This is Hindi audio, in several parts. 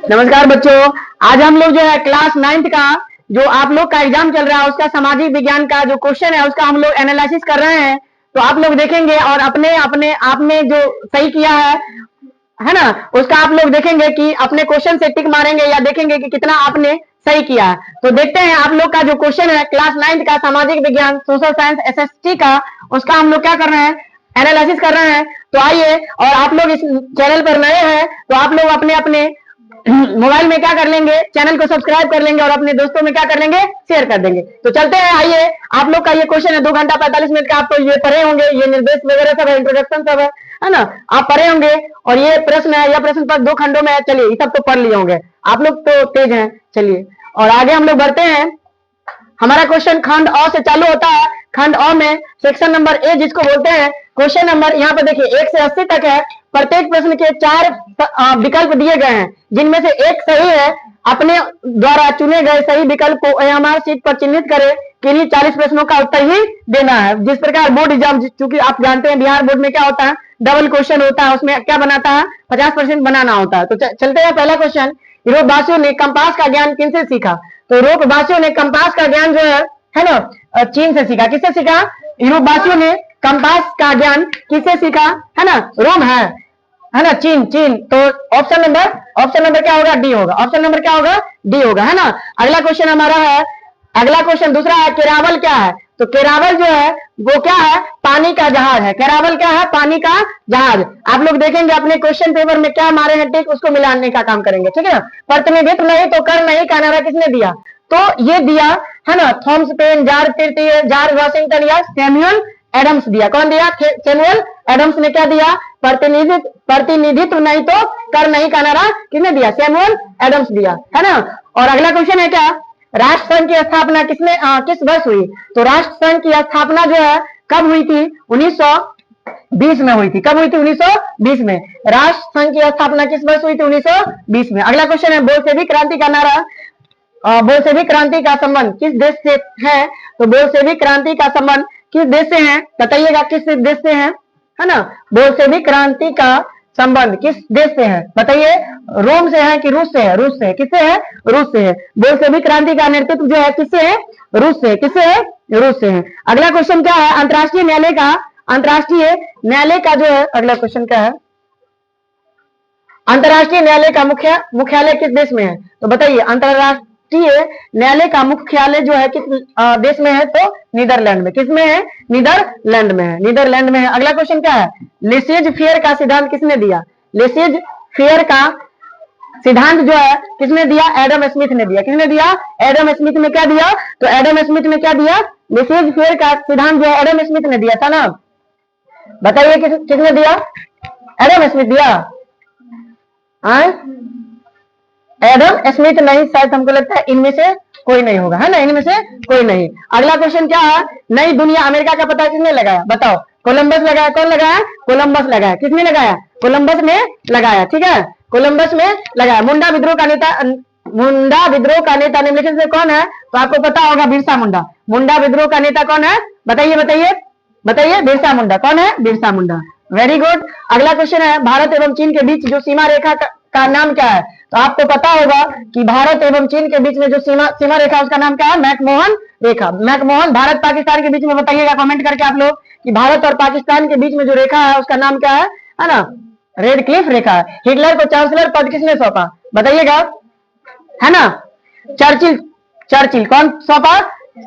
नमस्कार बच्चों, आज हम लोग जो है क्लास 9th का जो आप लोग का एग्जाम चल रहा है उसका सामाजिक विज्ञान का जो क्वेश्चन है उसका हम लोग एनालिसिस कर रहे हैं। तो आप लोग देखेंगे और अपने अपने आपने जो सही किया है ना, उसका आप लोग देखेंगे कि अपने क्वेश्चन से टिक मारेंगे या देखेंगे कि कितना आपने सही किया है। तो देखते हैं आप लोग का जो क्वेश्चन है क्लास 9th का सामाजिक विज्ञान सोशल साइंस एसएसटी का, उसका हम लोग क्या कर रहे हैं, एनालिसिस कर रहे हैं। तो आइए, और आप लोग इस चैनल पर नए हैं तो आप लोग अपने अपने मोबाइल में क्या कर लेंगे, चैनल को सब्सक्राइब कर लेंगे और अपने दोस्तों में क्या कर लेंगे, शेयर कर देंगे। तो चलते हैं, आइए। आप लोग का ये क्वेश्चन है 2 घंटा 45 मिनट का, आप तो ये पढ़े होंगे, ये निर्देश वगैरह सब है, इंट्रोडक्शन सब है ना, आप पढ़े होंगे। और ये प्रश्न है, यह प्रश्न पर 2 खंडों में है। चलिए, ये सब तो पढ़ लिए होंगे आप लोग, तो तेज हैं। चलिए और आगे हम लोग बढ़ते हैं। हमारा क्वेश्चन खंड अ से चालू होता है। खंड अ में सेक्शन नंबर ए जिसको बोलते हैं, क्वेश्चन नंबर यहाँ पे देखिए 1 से 80 तक है। प्रत्येक प्रश्न के 4 विकल्प दिए गए हैं, जिनमें से एक सही है। अपने द्वारा चुने गए सही विकल्प को एमआर शीट पर चिन्हित करें। किन्हीं 40 प्रश्नों का उत्तर ही देना है। जिस प्रकार बोर्ड एग्जाम, चूंकि आप जानते हैं बिहार बोर्ड में क्या होता है, डबल क्वेश्चन होता है, उसमें क्या बनाता है, 50% बनाना होता है। तो चलते हैं, पहला क्वेश्चन, यूरोपवासियों ने कंपास का ज्ञान किनसे सीखा। तो यूरोपवासियों ने कंपास का ज्ञान जो है ना, चीन से सीखा। किससे सीखा? यूरोपवासियों ने कंपास का ज्ञान किससे सीखा, है ना, रोम है ना, चीन। तो ऑप्शन नंबर क्या होगा, डी होगा। ऑप्शन नंबर क्या होगा, डी होगा, है ना। अगला क्वेश्चन हमारा है, अगला क्वेश्चन दूसरा है, केरावल क्या है। तो केरावल जो है वो क्या है, पानी का जहाज है। केरावल क्या है, पानी का जहाज। आप लोग देखेंगे अपने क्वेश्चन पेपर में क्या मारे हैं टिक, उसको मिलाने का काम करेंगे, ठीक है ना। प्रतिनिधित्व नहीं तो कर नहीं का नारा किसने दिया, तो ये दिया है ना, थॉमस पेन, जॉर्ज वाशिंगटन या सैमुअल एडम्स दिया। कौन दिया, सैमुअल एडम्स ने क्या दिया, प्रतिनिधित्व नहीं तो कर नहीं का नारा किसने दिया, सैमुअल एडम्स दिया, है ना। और अगला क्वेश्चन है क्या, राष्ट्र संघ की स्थापना किस वर्ष हुई। तो राष्ट्र संघ की स्थापना जो है कब हुई थी, 1920 में हुई थी। कब हुई थी, 1920 में। राष्ट्र संघ की स्थापना किस वर्ष हुई थी, 1920 में। अगला क्वेश्चन है, बोल्शेविक क्रांति का नारा, बोल्शेविक क्रांति का संबंध किस देश से है। तो बोल्शेविक क्रांति का संबंध किस देश से है, बताइएगा किस देश से है ना। बोल्शेविक क्रांति का संबंध किस देश से है, बताइए। रोम से है कि रूस से है, रूस से। किससे है, रूस से है। बोल्शेविक क्रांति का नेतृत्व जो है किससे है, रूस से। किससे है, रूस से है। अगला क्वेश्चन क्या है, अंतरराष्ट्रीय न्यायालय का जो है, अगला क्वेश्चन क्या है, अंतरराष्ट्रीय न्यायालय का मुख्यालय किस देश में है। तो बताइए, अंतरराष्ट्रीय न्यायालय का मुख्यालय जो है किस देश में है, तो नीदरलैंड में। किस में है, नीदरलैंड में है, नीदरलैंड में है। अगला क्वेश्चन क्या है, लेसेज फेयर का सिद्धांत किसने दिया। लेसेज फेयर का सिद्धांत जो है किसने दिया, एडम स्मिथ ने दिया। किसने दिया, एडम स्मिथ ने क्या दिया, तो एडम स्मिथ ने क्या दिया, लेसेज फेयर का सिद्धांत जो है एडम स्मिथ ने दिया था ना। बताइए किसने दिया, एडम स्मिथ दिया। एडम स्मिथ नहीं, शायद हमको लगता है इनमें से कोई नहीं होगा, है ना, इनमें से कोई नहीं। अगला क्वेश्चन क्या है, नई दुनिया अमेरिका का पता किसने लगाया, बताओ। कोलंबस लगाया। कौन लगाया, कोलंबस लगाया। किसने लगाया, कोलंबस ने लगाया, ठीक है, कोलंबस ने लगाया। मुंडा विद्रोह का नेता निम्नलिखित से कौन है। तो आपको पता होगा बिरसा मुंडा। मुंडा विद्रोह का नेता कौन है, बताइए, बिरसा मुंडा। कौन है, बिरसा मुंडा। Very good. अगला क्वेश्चन है, भारत एवं चीन के बीच जो सीमा रेखा का नाम क्या है। तो आपको पता होगा कि भारत एवं चीन के बीच में जो सीमा रेखा उसका नाम क्या है, मैकमोहन रेखा। मैकमोहन। भारत पाकिस्तान के बीच में बताइएगा कमेंट करके आप लोग कि भारत और पाकिस्तान के बीच में जो रेखा है उसका नाम क्या है ना, रेड क्लिफ रेखा है। हिटलर को चांसलर पद किसने सौंपा, बताइएगा, है ना, चर्चिल। कौन सौंपा,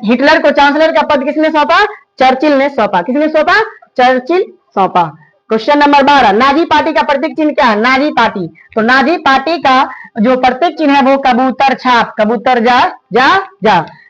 हिटलर को चांसलर का पद किसने सौंपा, चर्चिल ने सौंपा। किसने सौंपा, चर्चिल सौंपा। क्वेश्चन नंबर 12, नाजी पार्टी का प्रतीक चिन्ह क्या है, नाजी पार्टी। तो नाजी पार्टी का जो प्रतीक चिन्ह है वो कबूतर छाप, कबूतर जा,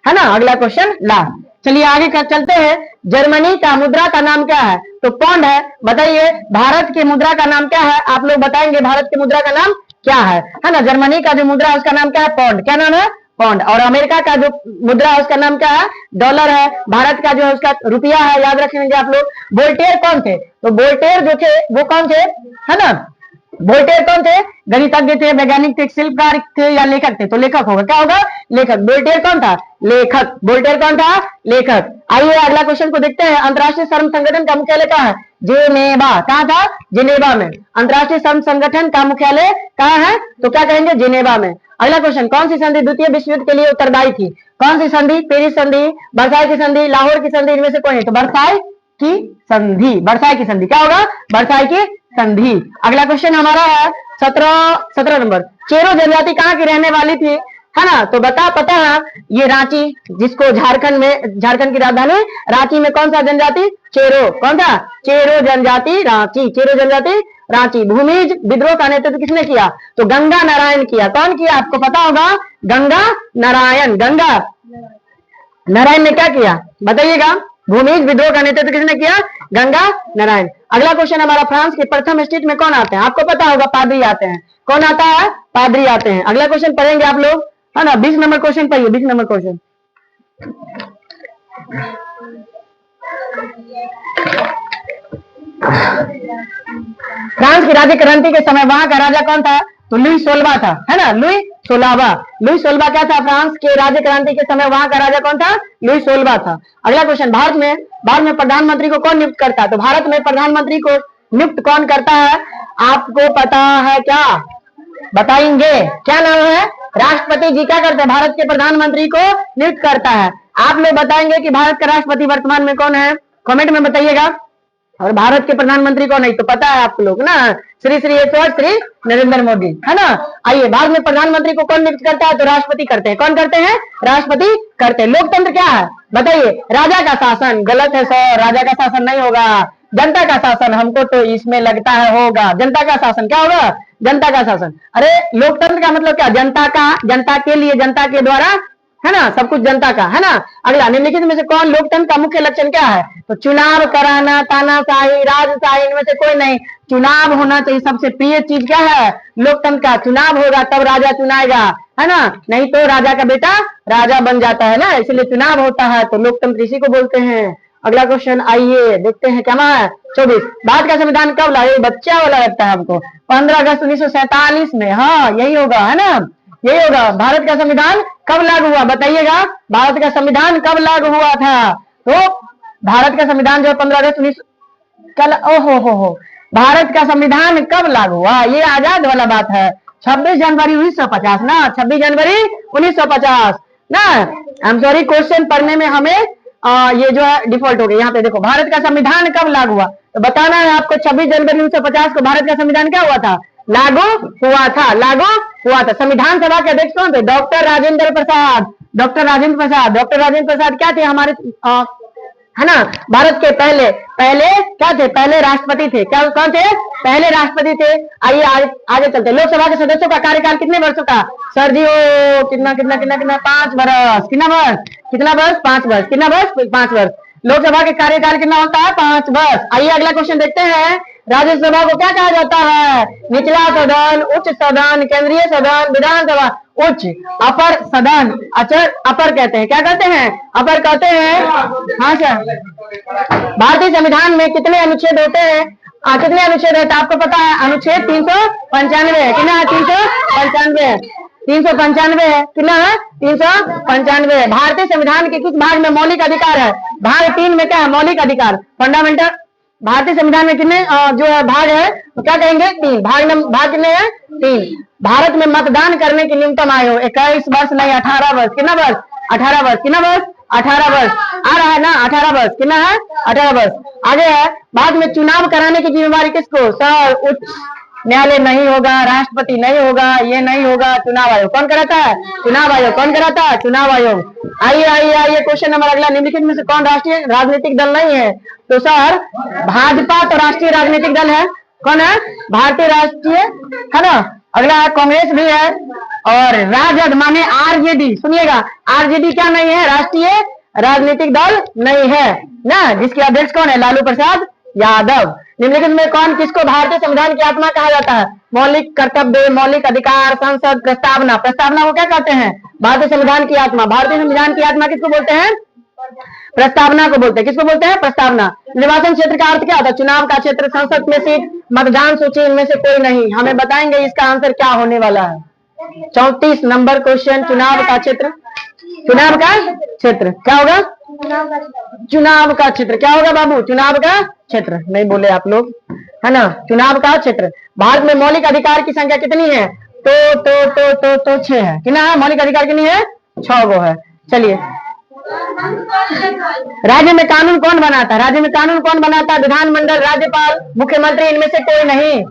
है ना। अगला क्वेश्चन ला। चलिए आगे चलते हैं। जर्मनी का मुद्रा का नाम क्या है, तो पौंड है। बताइए, भारत की मुद्रा का नाम क्या है, आप लोग बताएंगे भारत की मुद्रा का नाम क्या है ना। जर्मनी का जो मुद्रा है उसका नाम क्या है, पौंड। क्या नाम है, पौंड। और अमेरिका का जो मुद्रा है उसका नाम क्या है, डॉलर है। भारत का जो है उसका रुपया है, याद रखेंगे आप लोग। वोल्टेयर कौन थे, तो वोल्टेयर जो थे वो कौन थे, है ना, वोल्टेयर कौन थे? गणितज्ञ थे, वैज्ञानिक थे, शिल्पकार थे या लेखक थे? तो लेखक होगा। क्या होगा? लेखक। वोल्टेयर कौन था? लेखक। वोल्टेयर कौन था? लेखक। आइए अगला क्वेश्चन को देखते हैं। अंतरराष्ट्रीय श्रम संगठन का मुख्यालय कहाँ है? जेनेवा। कहाँ था? जेनेवा में। अंतरराष्ट्रीय श्रम संगठन का मुख्यालय कहाँ है? तो क्या कहेंगे? जेनेवा में। अगला क्वेश्चन, कौन सी संधि द्वितीय विश्व युद्ध के लिए उत्तरदायी थी? कौन सी संधि? पेरिस संधि, वर्साई की संधि, लाहौर की संधि, इनमें से कोई नहीं। तो वर्साई की संधि। वर्साई की संधि। क्या होगा? वर्साई की संधि। अगला क्वेश्चन हमारा है 17 नंबर। चेरो जनजाति कहाँ की रहने वाली थी? है ना? तो पता है ये रांची, जिसको झारखंड की राजधानी रांची में कौन सा जनजाति? चेरो। कौन था? चेरो जनजाति रांची। चेरो जनजाति रांची। भूमिज विद्रोह का नेतृत्व किसने किया? तो गंगा नारायण किया। कौन किया? आपको पता होगा, गंगा नारायण। गंगा नारायण ने क्या किया बताइएगा? भूमिज विद्रोह का नेतृत्व किसने किया? गंगा नारायण। अगला क्वेश्चन हमारा, फ्रांस के प्रथम स्टेट में कौन आते हैं? आपको पता होगा, पादरी आते हैं। कौन आता है? पादरी आते हैं। अगला क्वेश्चन पढ़ेंगे आप लोग, है ना? 20 नंबर क्वेश्चन पढ़िए। 20 नंबर क्वेश्चन, फ्रांस की राज्य क्रांति के समय वहां का राजा कौन था? तो लुई 16वां था, है ना? लुई 16वां। लुई 16वां क्या था? फ्रांस के राज्य क्रांति के समय वहां का राजा कौन था? लुई 16वां था। अगला क्वेश्चन, भारत में प्रधानमंत्री को कौन नियुक्त करता है? तो भारत में प्रधानमंत्री को नियुक्त कौन करता है? आपको पता है क्या? बताएंगे। क्या नाम है? राष्ट्रपति जी क्या करते हैं? भारत के प्रधानमंत्री को नियुक्त करता है। आप लोग बताएंगे कि भारत का राष्ट्रपति वर्तमान में कौन है? कमेंट में बताइएगा। और भारत के प्रधानमंत्री को नहीं तो पता है आप लोग ना, श्री नरेंद्र मोदी, है ना? आइए, भारत में प्रधानमंत्री को कौन नियुक्त करता है? तो राष्ट्रपति करते हैं। कौन करते हैं? राष्ट्रपति करते हैं। लोकतंत्र क्या है बताइए? राजा का शासन। गलत है सर, राजा का शासन नहीं होगा। जनता का शासन। हमको तो इसमें लगता है होगा। जनता का शासन। क्या होगा? जनता का शासन। अरे लोकतंत्र का मतलब क्या? जनता का, जनता के लिए, जनता के द्वारा, है ना? सब कुछ जनता का, है ना? अगला, निम्नलिखित में से कौन लोकतंत्र का मुख्य लक्षण क्या है? तो चुनाव कराना, तानाशाही, राजशाही, इनमें से कोई नहीं। चुनाव होना चाहिए। सबसे प्रिय चीज क्या है? लोकतंत्र का। चुनाव होगा तब राजा चुनाएगा, है ना? नहीं तो राजा का बेटा राजा बन जाता है ना, इसलिए चुनाव होता है। तो लोकतंत्र इसी को बोलते हैं। अगला क्वेश्चन आइए देखते हैं, क्या है? 24। भारत का संविधान कब लाए? बच्चा वाला लगता है हमको। 15 अगस्त 1947 में। हाँ यही होगा, है ना? यही होगा। भारत का संविधान कब लागू हुआ बताइएगा? भारत का संविधान कब लागू हुआ था? तो भारत का संविधान जो 15 अगस्त 19 कल, ओहो, भारत का संविधान कब लागू हुआ? ये आजाद वाला बात है। 26 जनवरी 1950 ना। 26 जनवरी 1950 ना। आई एम सॉरी, क्वेश्चन पढ़ने में हमें ये जो है डिफॉल्ट हो गया। यहाँ पे देखो, भारत का संविधान कब लागू हुआ तो बताना है आपको। 26 जनवरी 1950 को भारत का संविधान क्या हुआ था? लागू हुआ था। लागू हुआ था। संविधान सभा के अध्यक्ष कौन थे? Doctor Rajendra Prasad. Doctor Rajendra Prasad. Doctor Rajendra Prasad क्या थे? हमारे, है ना, भारत के पहले क्या थे? पहले राष्ट्रपति थे। क्या कौन थे? पहले राष्ट्रपति थे। आइए आगे चलते। लोकसभा के सदस्यों का कार्यकाल कितने वर्षों का? सर जी ओ कितना 5 वर्ष। कितना वर्ष? 5 वर्ष। कितना वर्ष? 5 वर्ष। लोकसभा के कार्यकाल कितना होता है? 5 वर्ष। आइए अगला क्वेश्चन देखते हैं। राज्यसभा को क्या कहा जाता है? निचला सदन, उच्च सदन, केंद्रीय सदन, विधानसभा, उच्च, अपर सदन। अच्छा, अपर कहते हैं। क्या कहते हैं? अपर कहते हैं। हाँ सर। भारतीय संविधान में कितने अनुच्छेद होते हैं? कितने अनुच्छेद होते हैं आपको पता है? अनुच्छेद 395 कितना है? 395 395 है। कितना है? 395। भारतीय संविधान के किस भाग में मौलिक अधिकार है? भाग 3 में क्या है? मौलिक अधिकार, फंडामेंटल। भारतीय संविधान में कितने जो है भाग है तो क्या कहेंगे? 3 भाग कितने हैं? 3। भारत में मतदान करने की न्यूनतम आयु 21 वर्ष नहीं 18 वर्ष। कितना वर्ष? 18 वर्ष। कितना वर्ष? 18 वर्ष। आ रहा है ना? 18 वर्ष। कितना है? 18 वर्ष। आगे है, बाद में चुनाव कराने की जिम्मेवारी किसको? सर, उच्च न्यायालय नहीं होगा, राष्ट्रपति नहीं होगा, ये नहीं होगा, चुनाव आयोग। कौन कराता है? चुनाव आयोग। कौन कराता है? चुनाव आयोग। आइए क्वेश्चन नंबर अगला। निम्नलिखित में से कौन राष्ट्रीय राजनीतिक दल नहीं है? तो सर, भाजपा तो राष्ट्रीय राजनीतिक दल है। कौन है? भारतीय राष्ट्रीय, है ना? अगला है कांग्रेस भी है, और राजद माने आरजेडी। सुनिएगा, आरजेडी क्या नहीं है? राष्ट्रीय राजनीतिक दल नहीं है ना, जिसके अध्यक्ष कौन है? लालू प्रसाद यादव। निम्नलिखित में कौन किसको भारतीय संविधान की आत्मा कहा जाता है? मौलिक कर्तव्य, मौलिक अधिकार, संसद, प्रस्तावना। प्रस्तावना को क्या कहते हैं? भारतीय संविधान की आत्मा। भारतीय संविधान की आत्मा किसको बोलते हैं? प्रस्तावना को बोलते हैं। किसको बोलते हैं? प्रस्तावना। निर्वाचन क्षेत्र का अर्थ क्या होता है? चुनाव का क्षेत्र, संसद में सीट, मतदान सूची इनमें से कोई नहीं। हमें बताएंगे इसका आंसर क्या होने वाला है। 34 नंबर क्वेश्चन, चुनाव का क्षेत्र। चुनाव का क्षेत्र क्या होगा? चुनाव का क्षेत्र क्या होगा बाबू? चुनाव का क्षेत्र। नहीं बोले आप लोग, है ना? चुनाव का क्षेत्र। भारत में मौलिक अधिकार की संख्या कितनी है? तो 6 है। कितना है? मौलिक अधिकार कितनी है? 6 गो है। चलिए, राज्य में कानून कौन बनाता है? राज्य में कानून कौन बनाता है? विधानमंडल, राज्यपाल, मुख्यमंत्री, इनमें से कोई नहीं,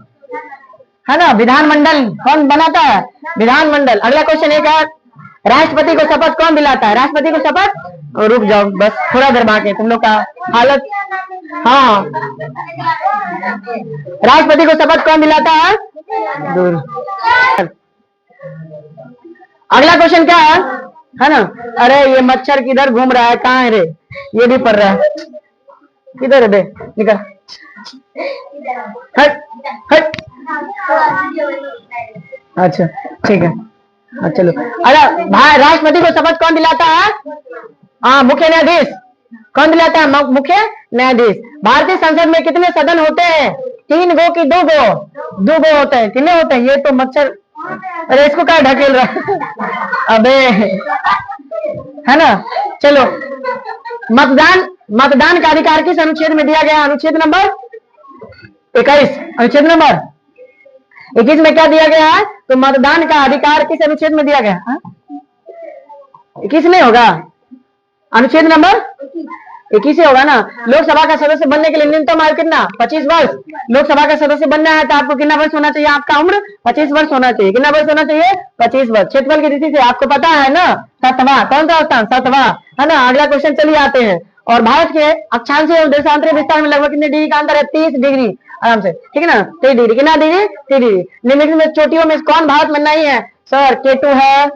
है ना? विधानमंडल कौन बनाता है? विधानमंडल। अगला क्वेश्चन एक है, राष्ट्रपति को शपथ कौन दिलाता है? राष्ट्रपति को शपथ, रुक जाओ बस थोड़ा देर बाकी, तुम लोग का हालत। हाँ, राष्ट्रपति को शपथ कौन दिलाता है? दूर। अगला क्वेश्चन क्या है ना? अरे ये मच्छर किधर घूम रहा है? कहाँ है रे? ये भी पढ़ रहा है, किधर है बे? निकल, हट हट। अच्छा ठीक है, चलो। अरे भाई, राष्ट्रपति को शपथ कौन दिलाता है? हाँ, मुख्य न्यायाधीश। कौन दिलाता है? मुख्य न्यायाधीश। भारतीय संसद में कितने सदन होते हैं? 3 गो की 2 गो? 2 गो होते हैं। कितने होते हैं? ये तो मच्छर, अरे इसको क्या ढकेल रहा अबे, है ना? चलो, मतदान का अधिकार किस अनुच्छेद में दिया गया? अनुच्छेद नंबर 21। अनुच्छेद नंबर 21 में क्या दिया गया है? तो मतदान का अधिकार किस अनुच्छेद में दिया गया? 21 में होगा, अनुच्छेद नंबर 21 से होगा ना। लोकसभा का सदस्य बनने के लिए न्यूनतम आयु कितना? 25 वर्ष। लोकसभा का सदस्य बनना है तो आपको कितना वर्ष होना चाहिए? आपका उम्र 25 वर्ष होना चाहिए। कितना वर्ष होना चाहिए? 25 वर्ष। क्षेत्रफल की दृष्टि से आपको पता है ना, 7वां। कौन सा स्थान? 7वां, है ना? अगला क्वेश्चन चलिए आते हैं। और भारत के अक्षांशीय एवं देशांतरीय विस्तार में लगभग कितने डिग्री का अंतर है? 30 डिग्री, आराम से, ठीक है ना? 30 डिग्री। कितना डिग्री? 30 डिग्री। निम्नलिखित में चोटियों में कौन भारत में नहीं है? सर, केटू है,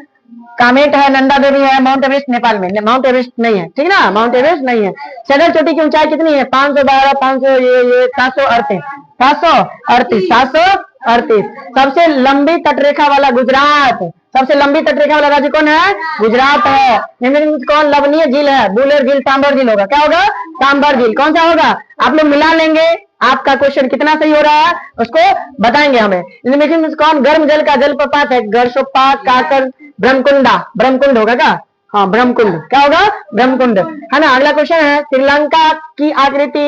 कामेट है, नंदा देवी है, माउंट एवरेस्ट नेपाल में। माउंट एवरेस्ट नहीं है, ठीक ना? माउंट एवरेस्ट नहीं है। सदर चोटी की ऊंचाई कितनी है? 512, 500, ये 738, 738, 738। सबसे लंबी तटरेखा वाला गुजरात। सबसे लंबी तटरेखा वाला राज्य कौन है? गुजरात है। निम्नलिखित कौन लवणीय झील है? बुलेर झील, सांबर झील होगा। क्या होगा? सांबर झील। कौन सा होगा? आप लोग मिला लेंगे, आपका क्वेश्चन कितना सही हो रहा है उसको बताएंगे हमें। निम्नलिखित कौन गर्म जल का जलप्रपात है? गर्षोपात, काकर, ब्रह्मकुंडा। ब्रह्मकुंड होगा क्या? हाँ, ब्रह्मकुंड। क्या होगा? ब्रह्मकुंड, है ना? अगला क्वेश्चन है, श्रीलंका की आकृति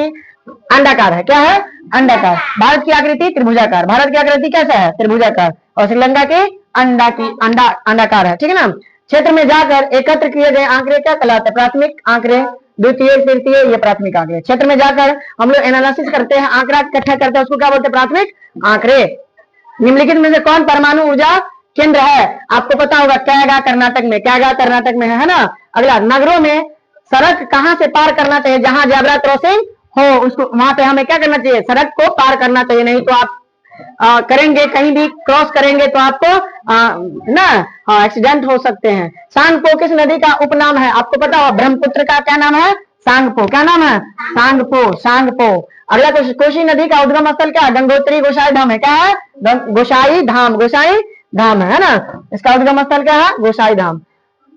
अंडाकार है। क्या है? अंडाकार। भारत की आकृति त्रिभुजाकार। भारत की आकृति कैसा है? त्रिभुजाकार। और श्रीलंका की अंडाकार है, ठीक है ना? क्षेत्र में जाकर एकत्र किए गए आंकड़े क्या कहलाते हैं? प्राथमिक आंकड़े, द्वितीय, तृतीय, ये प्राथमिक आंकड़े। क्षेत्र में जाकर हम लोग एनालिसिस करते हैं, आंकड़ा इकट्ठा करते हैं, उसको क्या बोलते हैं? प्राथमिक आंकड़े। निम्नलिखित में से कौन परमाणु ऊर्जा केंद्र है? आपको पता होगा, कैगा कर्नाटक में। कैगा कर्नाटक में है ना? अगला, नगरों में सड़क कहां से पार करना चाहिए? जहां जेब्रा क्रॉसिंग हो, उसको वहां पे हमें क्या करना चाहिए? सड़क को पार करना चाहिए। नहीं तो आप करेंगे, कहीं भी क्रॉस करेंगे तो आपको ना एक्सीडेंट हो सकते हैं। सांगपो किस नदी का उपनाम है? आपको पता होगा, ब्रह्मपुत्र का क्या नाम है? सांगपो। क्या नाम है? सांगपो, सांगपो। अगला क्वेश्चन, कोसी नदी का उद्गम स्थल क्या है? गंगोत्री गोसाई धाम है। क्या है? गोसाई धाम, गोसाई धाम है ना? इसका उद्गम स्थल क्या है? गोसाई धाम।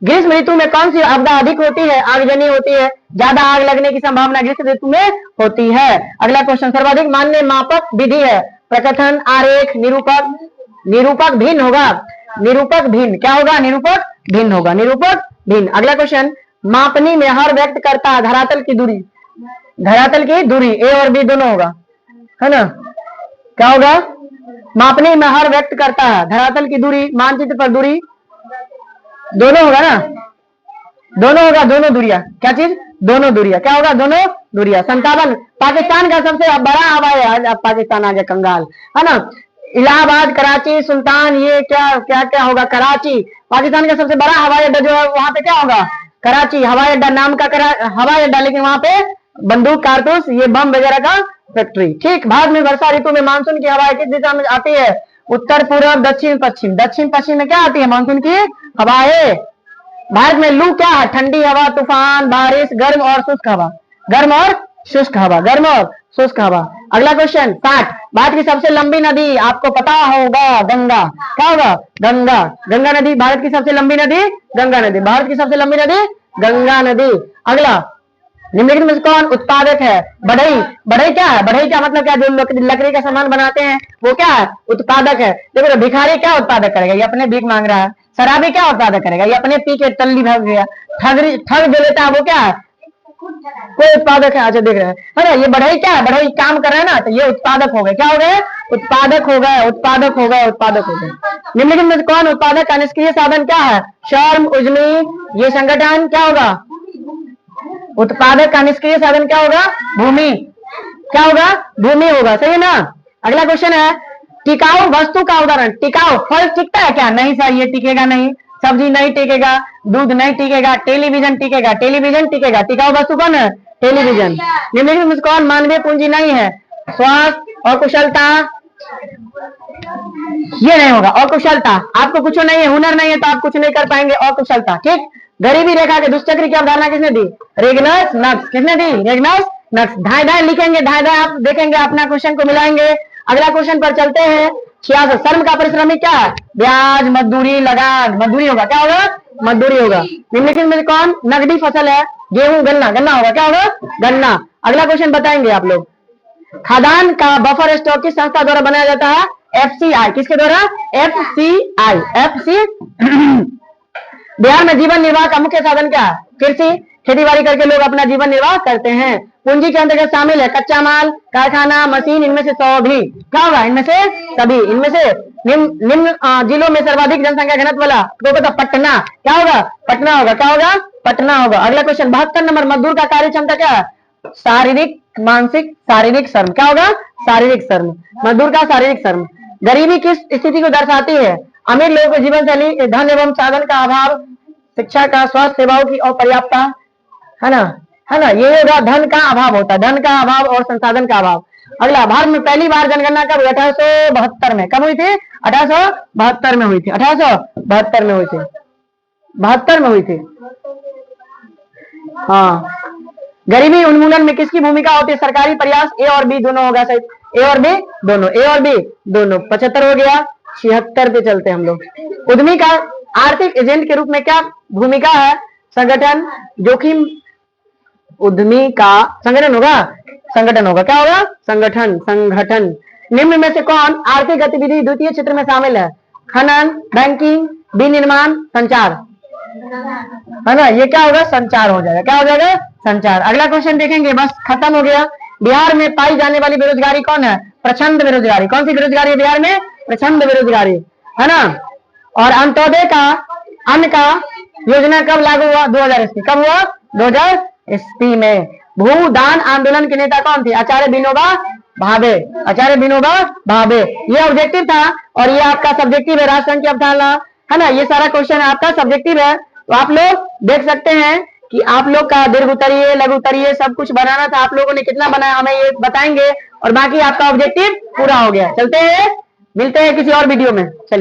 ग्रीष्म ऋतु में कौन सी आपदा अधिक होती है? आगजनी होती है। ज्यादा आग लगने की संभावना ग्रीष्म ऋतु में होती है। अगला क्वेश्चन, सर्वाधिक मान्य मापक विधि है? प्रकथन, आरेख, निरूपक। निरूपक भिन्न होगा। निरूपक भिन्न क्या होगा? निरूपक भिन्न होगा। निरूपक भिन्न। अगला क्वेश्चन, मापनी में हर व्यक्त करता है धरातल की दूरी। धरातल की दूरी ए और बी दोनों होगा, है ना? क्या होगा? मापनी में हर व्यक्त करता है धरातल की दूरी, मानचित्र पर दूरी, दोनों होगा ना? दोनों होगा, दोनों दूरिया। क्या चीज? दोनों दूरिया। क्या होगा? दोनों दूरिया। 57। पाकिस्तान का सबसे बड़ा हवाई जहाज, अब पाकिस्तान आ गया कंगाल, है ना? इलाहाबाद, कराची, सुल्तान, ये क्या क्या क्या होगा? कराची। पाकिस्तान का सबसे बड़ा हवाई अड्डा जो है वहां पे क्या होगा? कराची हवाई अड्डा नाम का हवाई अड्डा, लेकिन वहां पे बंदूक, कारतूस, ये बम वगैरह का फैक्ट्री। ठीक। भारत में वर्षा ऋतु में मानसून की हवाएं किस दिशा में आती है? उत्तर, पूर्व, दक्षिण, पश्चिम। दक्षिण पश्चिम में क्या आती है? मानसून की हवाएं। भारत में लू क्या है? ठंडी हवा, तूफान, बारिश, गर्म और शुष्क हवा। गर्म और शुष्क हवा, गर्म और शुष्क हवा। अगला क्वेश्चन, 60। भारत की सबसे लंबी नदी आपको पता होगा, गंगा। क्या होगा? गंगा। गंगा नदी भारत की सबसे लंबी नदी, गंगा नदी। भारत की सबसे लंबी नदी, गंगा नदी। अगला, निम्नलिखित में से कौन उत्पादक है? बढ़ई। बढ़ई क्या है? बढ़ई क्या मतलब क्या? जो लकड़ी का सामान बनाते हैं वो क्या है? उत्पादक है। देखो भिखारी क्या उत्पादक करेगा? ये अपने भीख मांग रहा है। शराबी क्या उत्पादक करेगा? ये अपने पी के टल्ली भाग गया। ठग जो लेता है वो क्या है? कोई उत्पादक है। अच्छा देख रहे हैं है ना, ये बढ़ई क्या है? बढ़ई काम कर रहे हैं ना, तो ये उत्पादक हो गए। क्या हो गए? उत्पादक हो गए, उत्पादक हो गए, उत्पादक हो गए। निम्नलिखित में से कौन उत्पादक का निष्क्रिय साधन क्या है? श्रम, उद्यमी, ये संगठन क्या होगा? उत्पादक का निष्क्रिय साधन क्या होगा? भूमि। क्या होगा? भूमि होगा। सही है ना। अगला क्वेश्चन है टिकाऊ वस्तु का उदाहरण। टिकाऊ फल टिकता है क्या? नहीं सर, ये टिकेगा नहीं। सब्जी नहीं टिकेगा, दूध नहीं टिकेगा, टेलीविजन टिकेगा, टेलीविजन टिकेगा। टिकाऊ वस्तु कौन है? टेलीविजन। निम्नलिखित में कौन मानवीय पूंजी नहीं है? स्वास्थ्य और कुशलता, ये नहीं होगा। और कुशलता, आपको कुछ नहीं है, हुनर नहीं है तो आप कुछ नहीं कर पाएंगे। और कुशलता ठीक। गरीबी रेखा के दुष्चक्र की अवधारणा किसने दी? रेगनस नक्स। किसने दी? रेगनस नक्स। ढाई ढाई लिखेंगे, ढाई ढाई आप देखेंगे, अपना क्वेश्चन को मिलाएंगे। अगला क्वेश्चन पर चलते हैं। 66 श्रम का परिश्रमी क्या है? ब्याज, मजदूरी, लगान। मजदूरी होगा। क्या होगा? मजदूरी होगा। निम्नलिखित में कौन नकदी फसल है? गेहूं, गन्ना। गन्ना होगा। क्या होगा? गन्ना। अगला क्वेश्चन बताएंगे आप लोग। खाद्यान्न का बफर स्टॉक किस संस्था द्वारा बनाया जाता है? एफसीआई। किसके द्वारा? एफसीआई। एफसी। बिहार में जीवन निर्वाह का मुख्य साधन क्या है? कृषि। खेती बाड़ी करके लोग अपना जीवन निर्वाह करते हैं। पूंजी के अंतर्गत शामिल है कच्चा माल, कारखाना, मशीन, इनमें से सभी। क्या होगा? इनमें से सभी। इनमें से निम्न जिलों में सर्वाधिक जनसंख्या घनत्व वाला तो पटना। क्या होगा? पटना होगा। क्या होगा? पटना होगा। अगला क्वेश्चन 72 नंबर। मजदूर का कार्य क्षमता क्या है? शारीरिक, मानसिक, शारीरिक श्रम। क्या होगा? शारीरिक श्रम। मजदूर का शारीरिक श्रम। गरीबी किस स्थिति को दर्शाती है? अमीर लोगों की जीवन शैली, धन एवं साधन का अभाव, शिक्षा का, स्वास्थ्य सेवाओं की अपर्याप्तता, है ना, है ना। ये होगा धन का अभाव होता है, धन का अभाव और संसाधन का अभाव। अगला, भारत में पहली बार जनगणना कब? 1872 में। कब हुई थी? 1872 में हुई थी। 1872 में हुई थी। 72 में हुई थी। हाँ। गरीबी उन्मूलन में किसकी भूमिका होती है? सरकारी प्रयास। ए और बी दोनों होगा सही। ए और बी दोनों, ए और बी दोनों। 75 हो गया। 76 पे चलते हैं हम लोग। उद्यमी का आर्थिक एजेंट के रूप में क्या भूमिका है? संगठन, जोखिम। उद्यमी का संगठन होगा। संगठन होगा। क्या होगा? संगठन। संगठन। निम्न में से कौन आर्थिक गतिविधि द्वितीय क्षेत्र में शामिल है? खनन, बैंकिंग, विनिर्माण, संचार, है ना। ये क्या होगा? संचार हो जाएगा। क्या हो जाएगा? संचार। अगला क्वेश्चन देखेंगे, बस खत्म हो गया। बिहार में पाई जाने वाली बेरोजगारी कौन है? प्रचंड बेरोजगारी। कौन सी बेरोजगारी है बिहार में? प्रचंड बेरोजगारी, है ना। और अंत्योदय का अन्न का योजना कब लागू हुआ? 2000 ईस्वी। कब हुआ? 2000 ईस्वी में। भूदान आंदोलन के नेता कौन थे? आचार्य विनोबा भावे। आचार्य विनोबा भावे। ये ऑब्जेक्टिव था और ये आपका सब्जेक्टिव है। राष्ट्रसंघ की अवधारणा, है ना। ये सारा क्वेश्चन आपका सब्जेक्टिव है। तो आप लोग देख सकते हैं कि आप लोग का दीर्घ उत्तरीय, लघु उत्तरीय सब कुछ बनाना था। आप लोगों ने कितना बनाया हमें ये बताएंगे और बाकी आपका ऑब्जेक्टिव पूरा हो गया। चलते हैं, मिलते हैं किसी और वीडियो में। चलिए।